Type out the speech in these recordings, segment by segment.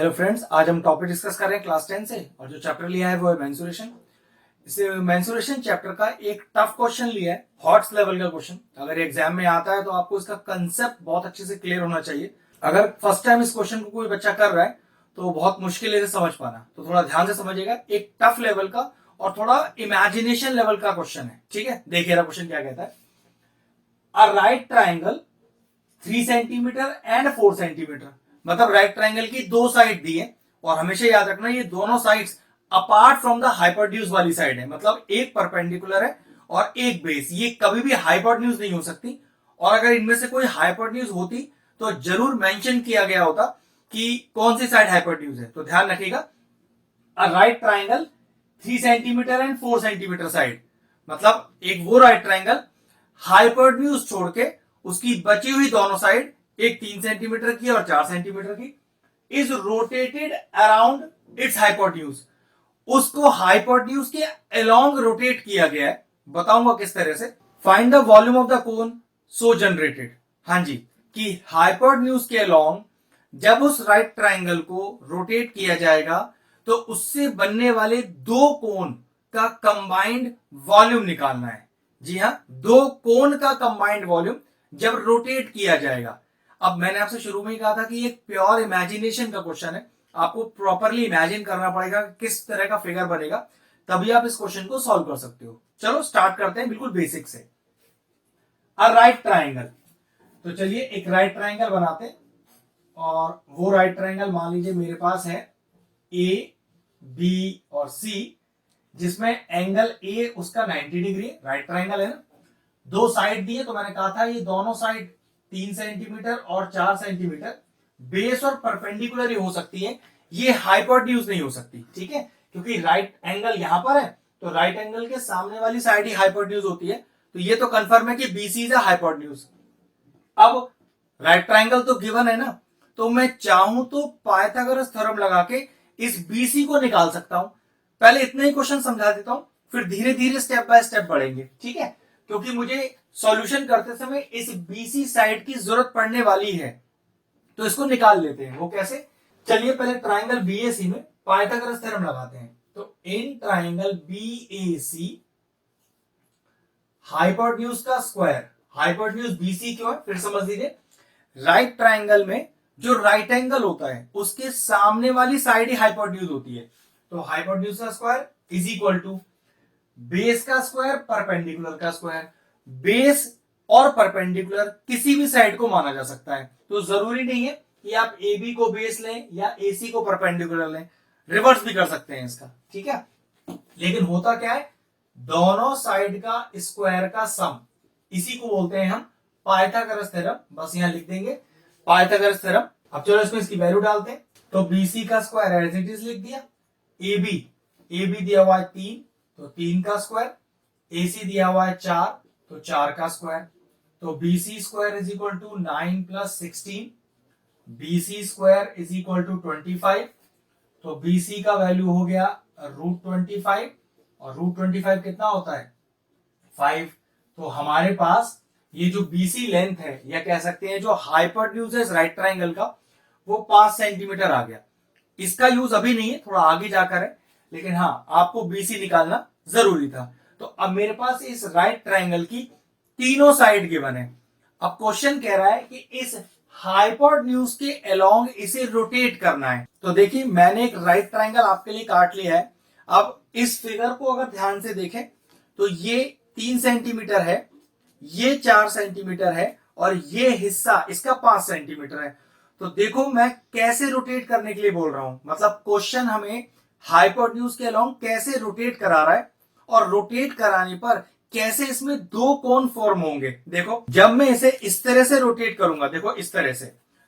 Hello friends, आज हम topic discuss कर रहे हैं क्लास 10 से और जो चैप्टर लिया है वो है मेंसुरेशन। इसे मेंसुरेशन चैप्टर का एक टफ क्वेश्चन लिया है, हॉट्स लेवल का क्वेश्चन। अगर एग्जाम में आता है तो आपको इसका कंसेप्ट बहुत अच्छे से क्लियर होना चाहिए। अगर फर्स्ट टाइम इस क्वेश्चन को कोई बच्चा कर रहा है तो बहुत मुश्किल है इसे समझ पाना, तो थोड़ा ध्यान से समझिएगा। एक टफ लेवल का और थोड़ा इमेजिनेशन लेवल का क्वेश्चन है, ठीक है। देखिए क्वेश्चन क्या कहता है। A right triangle 3 centimetre and 4 centimetre, मतलब राइट ट्राइंगल की दो साइड दी है और हमेशा याद रखना ये दोनों sides apart from the hypotenuse वाली साइड है, मतलब एक परपेंडिकुलर है और एक बेस। ये कभी भी हाइपोटेन्यूज नहीं हो सकती, और अगर इनमें से कोई हाइपोटेन्यूज होती तो जरूर मेंशन किया गया होता कि कौन सी साइड हाइपोटेन्यूज है। तो ध्यान रखिएगा, a right triangle 3 centimetre and 4 centimetre side, मतलब एक वो राइट ट्राइंगल हाइपोटेन्यूज छोड़ के उसकी बची हुई दोनों साइड, एक 3 सेंटीमीटर की और 4 सेंटीमीटर की, is rotated around its hypotenuse. उसको हाइपोटेन्यूज के अलोंग रोटेट किया गया है। बताऊंगा किस तरह से। Find the volume of the cone so generated. हाँ जी, कि हाइपोटेन्यूज के अलोंग जब उस राइट ट्राइंगल को रोटेट किया जाएगा तो उससे बनने वाले दो कोन का कंबाइंड वॉल्यूम निकालना है। जी हाँ, दो कोन का कंबाइंड वॉल्यूम जब रोटेट किया जाएगा। अब मैंने आपसे शुरू में ही कहा था कि एक प्योर इमेजिनेशन का क्वेश्चन है, आपको प्रॉपरली इमेजिन करना पड़ेगा किस तरह का फिगर बनेगा, तभी आप इस क्वेश्चन को सॉल्व कर सकते हो। चलो स्टार्ट करते हैं बिल्कुल बेसिक से। अ राइट ट्राइंगल, तो चलिए एक राइट ट्राइंगल बनाते हैं। और वो राइट ट्राइंगल मान लीजिए मेरे पास है ए बी और सी, जिसमें एंगल ए उसका 90 डिग्री है। राइट ट्राइंगल है ना, दो साइड दी है, तो मैंने कहा था ये दोनों साइड 3 सेंटीमीटर और 4 सेंटीमीटर बेस और परपेंडिकुलर ही हो सकती है, ये हाइपोटेन्यूज नहीं हो सकती, ठीक है। क्योंकि राइट एंगल यहां पर है तो राइट एंगल के सामने वाली साइड ही हाइपोटेन्यूज होती है, तो ये तो कंफर्म है कि बीसी इज अ हाइपोटेन्यूज। अब राइट ट्राइंगल तो गिवन है ना, तो मैं चाहूं तो पाइथागोरस थ्योरम लगा के इस बीसी को निकाल सकता हूं। पहले इतना ही क्वेश्चन समझा देता हूं, फिर धीरे धीरे स्टेप बाय स्टेप बढ़ेंगे, ठीक है। क्योंकि मुझे सॉल्यूशन करते समय इस बीसी साइड की जरूरत पड़ने वाली है, तो इसको निकाल लेते हैं। वो कैसे, चलिए पहले ट्राइंगल बीएसी में पाइथागोरस थ्योरम लगाते हैं। तो इन ट्राइंगल बीएसी हाइपोटेन्यूज का स्क्वायर, हाइपोटेन्यूज बीसी क्यों है फिर समझ लीजिए। राइट ट्राइंगल में जो राइट एंगल होता है उसके सामने वाली साइड ही हाइपोटेन्यूज होती है, तो हाइपोटेन्यूज का square is equal to base का स्क्वायर परपेंडिकुलर का स्क्वायर। बेस और परपेंडिकुलर किसी भी साइड को माना जा सकता है, तो जरूरी नहीं है कि आप ए बी को बेस लें या एसी को परपेंडिकुलर लें, रिवर्स भी कर सकते हैं इसका, ठीक है। लेकिन होता क्या है, दोनों साइड का स्क्वायर का सम, इसी को बोलते हैं हम पाइथागोरस थ्योरम। बस यहां लिख देंगे पाइथागोरस थ्योरम। अब चलो इसमें इसकी वैल्यू डालते हैं। तो बीसी का स्क्वायर एज इट इज लिख दिया, ए बी दिया हुआ है 3, तो 3 का स्क्वायर, एसी दिया हुआ है 4, तो 4 का स्क्वायर। तो BC square is equal to 9 plus 16, BC square is equal to 25। तो बीसी का वैल्यू हो गया √25, और √25 कितना होता है 5। तो हमारे पास ये जो बीसी लेंथ है, या कह सकते हैं जो हाइपोटेन्यूज है राइट ट्राइंगल का, वो 5 सेंटीमीटर आ गया। इसका यूज अभी नहीं है, थोड़ा आगे जाकर है, लेकिन हाँ आपको बीसी निकालना जरूरी था। तो अब मेरे पास इस राइट ट्राइंगल की तीनों साइड गिवन है। अब क्वेश्चन कह रहा है कि इस हाइपोटेन्यूज के अलोंग इसे रोटेट करना है। तो देखिए मैंने एक राइट ट्राइंगल आपके लिए काट लिया है। अब इस फिगर को अगर ध्यान से देखें तो ये 3 सेंटीमीटर है, ये 4 सेंटीमीटर है, और ये हिस्सा इसका 5 सेंटीमीटर है। तो देखो मैं कैसे रोटेट करने के लिए बोल रहा हूं, मतलब क्वेश्चन हमें हाइपोटेन्यूज के अलोंग कैसे रोटेट करा रहा है, और रोटेट कराने पर कैसे इसमें दो कोण फॉर्म होंगे। देखो जब मैं इसे इस तरह से रोटेट करूंगा, देखो इस तरह से,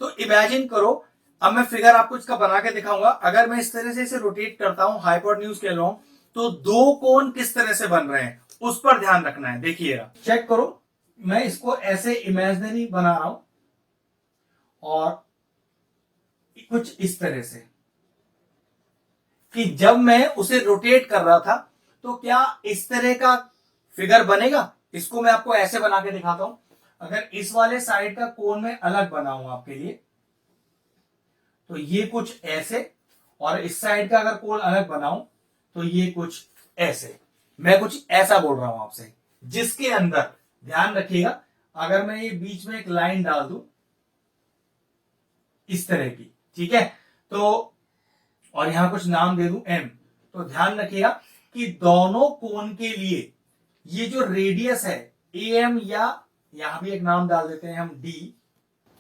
तो इमेजिन करो, अब मैं फिगर आपको इसका बना के दिखाऊंगा। अगर मैं इस तरह से इसे रोटेट करता हूं हाइपोटेन्यूज के अलोंग, तो दो कोण किस तरह से बन रहे हैं उस पर ध्यान रखना है। देखिएगा, चेक करो, मैं इसको ऐसे इमेजिनरी बना रहा हूं और कुछ इस तरह से, कि जब मैं उसे रोटेट कर रहा था तो क्या इस तरह का फिगर बनेगा। इसको मैं आपको ऐसे बना के दिखाता हूं। अगर इस वाले साइड का कोण मैं अलग बनाऊं आपके लिए, तो ये कुछ ऐसे, और इस साइड का अगर कोण अलग बनाऊं तो ये कुछ ऐसे। मैं कुछ ऐसा बोल रहा हूं आपसे, जिसके अंदर ध्यान रखिएगा, अगर मैं ये बीच में एक लाइन डाल दूं इस तरह की, ठीक है, तो और यहां कुछ नाम दे दूं एम, तो ध्यान रखिएगा कि दोनों कोण के लिए ये जो रेडियस है ए एम, या यहां भी एक नाम डाल देते हैं हम डी,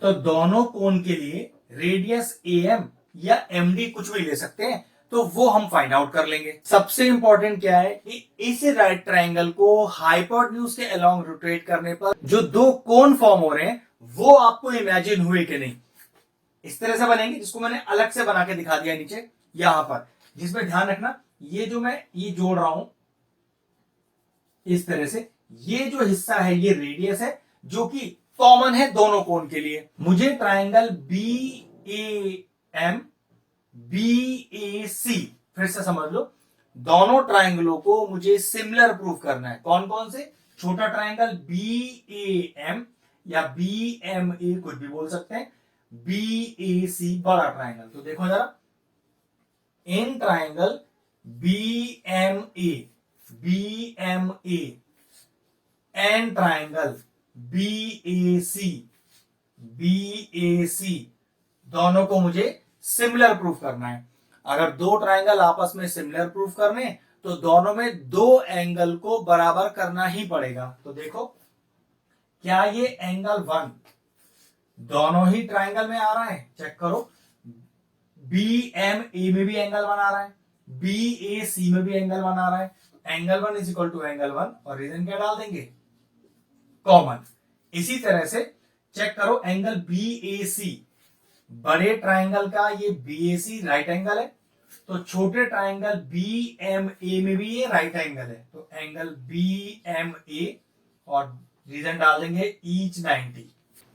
तो दोनों कोण के लिए रेडियस ए एम या एम डी कुछ भी ले सकते हैं, तो वो हम फाइंड आउट कर लेंगे। सबसे इंपॉर्टेंट क्या है कि इस राइट ट्रायंगल को हाइपोटेन्यूज के अलोंग रोटेट करने पर जो दो कोण फॉर्म हो रहे हैं वो आपको इमेजिन हुए कि नहीं, इस तरह से बनेंगे, जिसको मैंने अलग से बना के दिखा दिया नीचे यहां पर, जिसमें ध्यान रखना ये जो मैं ये जोड़ रहा हूं इस तरह से, ये जो हिस्सा है ये रेडियस है जो कि कॉमन है दोनों कोण के लिए। मुझे triangle B A M B A C, फिर से समझ लो, दोनों ट्रायंगलों को मुझे सिमिलर प्रूफ करना है। कौन कौन से? छोटा ट्रायंगल बी ए एम या बी एम ए, कुछ भी बोल सकते हैं, बी ए सी बड़ा ट्रायंगल। तो देखो जरा, in triangle B M A and triangle B A C, दोनों को मुझे सिमिलर प्रूफ करना है। अगर दो ट्रायंगल आपस में सिमिलर प्रूफ करने तो दोनों में दो एंगल को बराबर करना ही पड़ेगा। तो देखो, क्या ये एंगल 1 दोनों ही ट्रायंगल में आ रहा है? चेक करो, बी एम ए में भी एंगल 1 आ रहा है, बी ए सी में भी एंगल 1 आ रहा है। Angle 1 is equal to angle 1, और रीजन क्या डाल देंगे? कॉमन। इसी तरह से चेक करो, एंगल बी ए सी, बड़े ट्रायंगल का ये B A C right angle है, तो छोटे ट्रायंगल बी एम ए में भी ये राइट एंगल है, तो एंगल बी एम ए, और रीजन डाल देंगे ईच 90।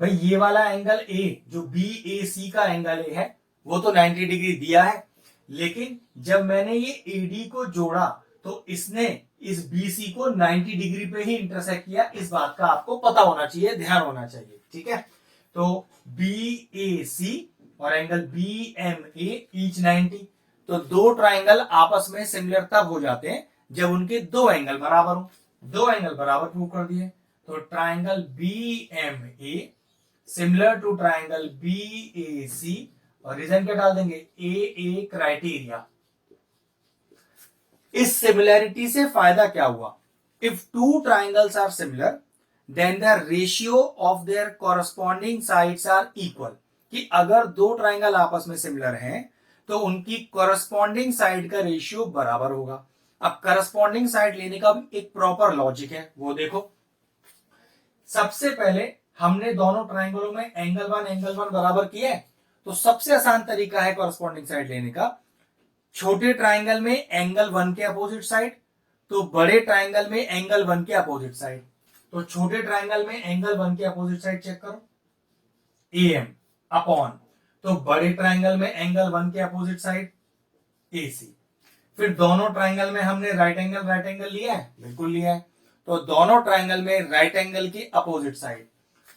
भाई ये वाला एंगल ए जो बी ए सी का एंगल ए है वो तो 90 डिग्री दिया है, लेकिन जब मैंने ये एडी को जोड़ा तो इसने इस बीसी को 90 डिग्री पे ही इंटरसेक्ट किया। इस बात का आपको पता होना चाहिए, ध्यान होना चाहिए, ठीक है। तो बी ए सी और angle B M A each 90, तो दो ट्राइंगल आपस में सिमिलर तब हो जाते हैं जब उनके दो एंगल बराबर हो। दो एंगल बराबर प्रूव कर दिए, तो triangle B M A similar to triangle B A C, और रीजन क्या डाल देंगे? ए क्राइटेरिया। इस सिमिलैरिटी से फायदा क्या हुआ? If two triangles are similar then the ratio of their corresponding sides are equal, कि अगर दो ट्राइंगल आपस में सिमिलर हैं तो उनकी कॉरस्पॉन्डिंग साइड का रेशियो बराबर होगा। अब कॉरस्पॉन्डिंग साइड लेने का भी एक प्रॉपर लॉजिक है, वो देखो। सबसे पहले हमने दोनों ट्राइंगलों में एंगल 1 बराबर किया है, तो सबसे आसान तरीका है कॉरस्पॉन्डिंग साइड लेने का, छोटे ट्राइंगल में एंगल 1 के अपोजिट साइड, तो बड़े ट्राइंगल में एंगल 1 के अपोजिट साइड। तो छोटे ट्राइंगल में एंगल 1 के अपोजिट साइड चेक करो, ए एम अपॉन, तो बड़े ट्राइंगल में एंगल 1 के अपोजिट साइड ए सी। फिर दोनों ट्राइंगल में हमने राइट एंगल लिया है, बिल्कुल लिया है, तो दोनों ट्राइंगल में राइट एंगल की अपोजिट साइड।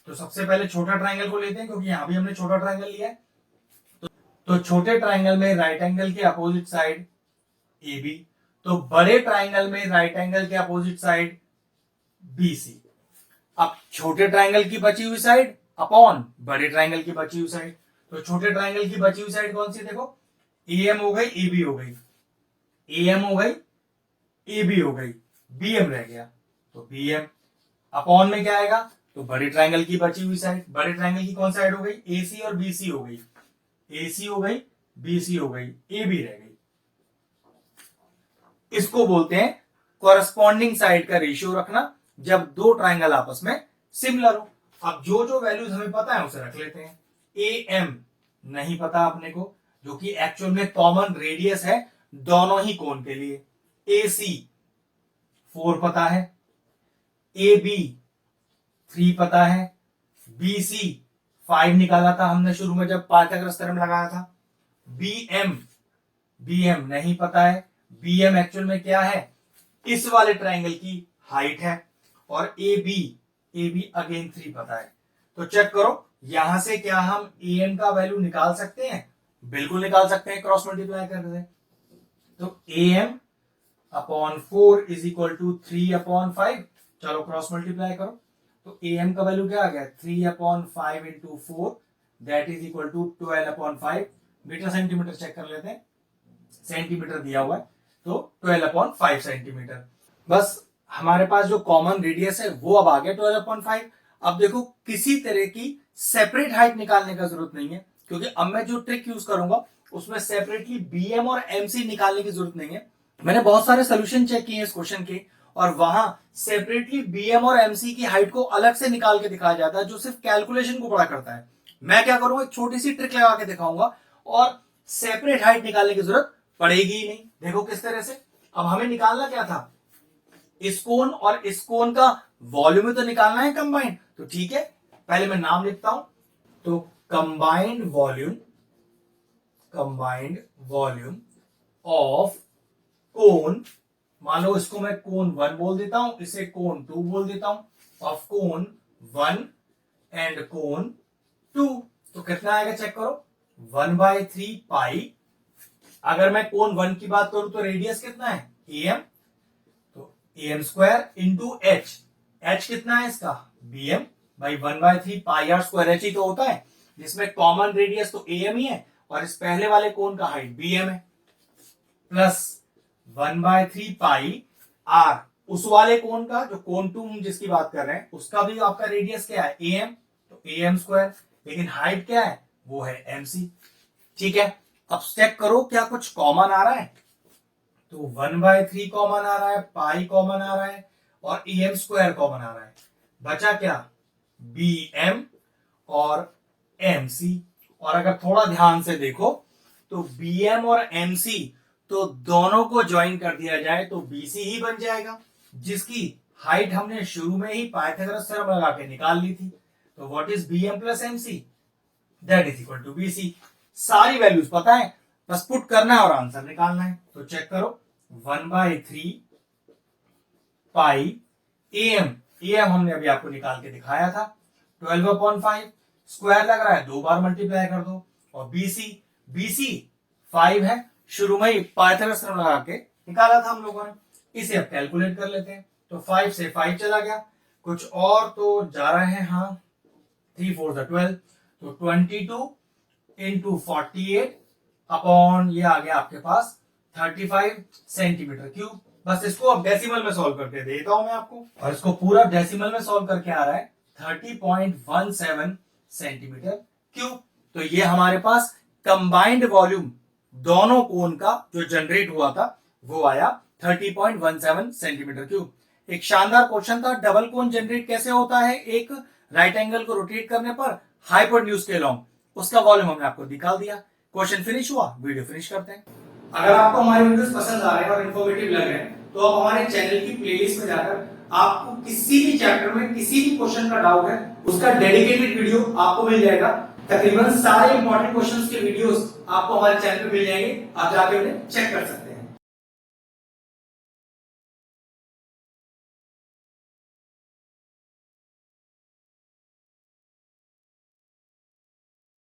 तो सबसे पहले छोटा ट्राइंगल को लेते हैं, क्योंकि यहां भी हमने छोटा ट्राइंगल लिया है। तो छोटे ट्राइंगल में राइट एंगल के अपोजिट साइड ए बी, तो बड़े ट्राइंगल में राइट एंगल के अपोजिट साइड बी सी। अब छोटे ट्राइंगल की बची हुई साइड अपॉन बड़े ट्राइंगल की बची हुई साइड, तो छोटे ट्राइंगल की बची हुई साइड कौन सी? देखो, ए एम हो गई, ए बी हो गई, ए एम हो गई, ए बी हो गई, बी एम रह गया, तो बी एम अपॉन में क्या आएगा? तो बड़े ट्राइंगल की बची हुई साइड, बड़े ट्राइंगल की कौन साइड हो गई? ए सी और बी सी हो गई, ए सी हो गई, बी सी हो गई, ए बी रह गई। इसको बोलते हैं कॉरस्पॉन्डिंग साइड का रेशियो रखना जब दो ट्राइंगल आपस में सिमिलर हो। अब जो जो वैल्यूज हमें पता है उसे रख लेते हैं। ए एम नहीं पता अपने को, जो कि एक्चुअल में कॉमन रेडियस है दोनों ही कोण के लिए। ए सी 4 पता है, ए बी 3 पता है, बी सी 5 निकाला था हमने शुरू में जब पाइथागोरस थ्योरम लगाया था। बी एम नहीं पता है, बी एम एक्चुअल में क्या है? इस वाले ट्राइंगल की हाइट है, और ए बी अगेन 3 पता है। तो चेक करो, यहां से क्या हम ए एम का वैल्यू निकाल सकते हैं? बिल्कुल निकाल सकते हैं क्रॉस मल्टीप्लाई करके। तो am upon 4 is equal to 3/5। चलो क्रॉस मल्टीप्लाई करो, तो am का वैल्यू क्या आ गया 3/5 into 4 that is equal to 12/5। Metre centimetre check कर लेते हैं, सेंटीमीटर दिया हुआ है तो 12/5 सेंटीमीटर। बस हमारे पास जो कॉमन रेडियस है वो अब आ गया 12/5। अब देखो किसी तरह की सेपरेट हाइट निकालने का जरूरत नहीं है, क्योंकि अब मैं जो ट्रिक यूज करूंगा उसमें सेपरेटली bm और mc निकालने की जरूरत नहीं है। मैंने बहुत सारे सोल्यूशन चेक किए इस क्वेश्चन के, और वहां सेपरेटली bm और mc की हाइट को अलग से निकाल के दिखाया जाता है, जो सिर्फ कैलकुलेशन को बड़ा करता है। मैं क्या करूंगा, एक छोटी सी ट्रिक लगा के दिखाऊंगा और सेपरेट हाइट निकालने की जरूरत पड़ेगी ही नहीं। देखो किस तरह से। अब हमें निकालना क्या था, इस कोण और इस कोण का वॉल्यूम तो निकालना है कंबाइंड। तो ठीक है, पहले मैं नाम लिखता हूं, तो कंबाइंड वॉल्यूम ऑफ कोण, मान लो इसको मैं कोण 1 बोल देता हूं, इसे कोण 2 बोल देता हूं, ऑफ कोण 1 एंड कोण 2। तो कितना आएगा चेक करो, 1/3 पाई। अगर मैं कोण 1 की बात करूं तो रेडियस कितना है am, तो am स्क्वायर इंटू h कितना है इसका bm भाई 1/3 पाई आर स्क्वायर। h ही तो होता है, जिसमें कॉमन रेडियस तो am ही है और इस पहले वाले कोण का हाइट bm है, प्लस 1/3 पाई r उस वाले कोण का, जो कोण 2 हम जिसकी बात कर रहे हैं उसका भी आपका रेडियस क्या है am, तो am स्क्वायर, लेकिन हाइट क्या है वो है mc। ठीक है, अब चेक करो क्या कुछ कॉमन आ रहा है, तो 1/3 कॉमन आ रहा है, पाई कॉमन आ रहा है और am स्क्वायर कॉमन आ रहा है। बचा क्या bm और mc। और अगर थोड़ा ध्यान से देखो तो bm और mc तो दोनों को ज्वाइन कर दिया जाए तो bc ही बन जाएगा, जिसकी हाइट हमने शुरू में ही पाइथागोरस थ्योरम लगा के निकाल ली थी। तो what is bm plus mc, that is equal to bc। सारी वैल्यूज पता है, बस पुट करना है और आंसर निकालना है। तो चेक करो 1/3 पाई am हमने अभी आपको निकाल के दिखाया था 12/5, स्क्वायर लग रहा है 2 बार मल्टीप्लाई कर दो, और bc 5 है, शुरू में ही पाइथागोरस थ्योरम लगा के निकाला था हम लोगों ने। इसे अब कैलकुलेट कर लेते हैं, तो 5 से 5 चला गया, कुछ और तो जा रहे हैं, हाँ 3 4 12, तो 22 इंटू 48 अपॉन ये आ गया आपके पास 35 सेंटीमीटर क्यूब। बस इसको अब डेसिमल में सॉल्व करके देता हूं मैं आपको, और इसको पूरा डेसिमल में सॉल्व करके आ रहा है 30.17 सेंटीमीटर क्यूब। तो ये हमारे पास कंबाइंड वॉल्यूम दोनों कोण का जो जनरेट हुआ था वो आया 30.17 सेंटीमीटर क्यूब। एक शानदार क्वेश्चन था, डबल कोण जनरेट कैसे होता है एक राइट एंगल को रोटेट करने पर हाइपोटेन्यूज के लॉन्ग, उसका वॉल्यूम हमने आपको दिखा दिया। क्वेश्चन फिनिश हुआ, वीडियो फिनिश करते हैं। अगर आपको हमारे वीडियोस पसंद आ रहे हैं और इन्फॉर्मेटिव लग रहे हैं तो आप हमारे चैनल की प्लेलिस्ट में जाकर आपको किसी भी चैप्टर में किसी भी क्वेश्चन का डाउट है उसका डेडिकेटेड वीडियो आपको मिल जाएगा। तकरीबन सारे इंपॉर्टेंट क्वेश्चंस के वीडियोस आपको हमारे चैनल पे मिल जाएंगे, आप जाके उन्हें चेक कर सकते हैं।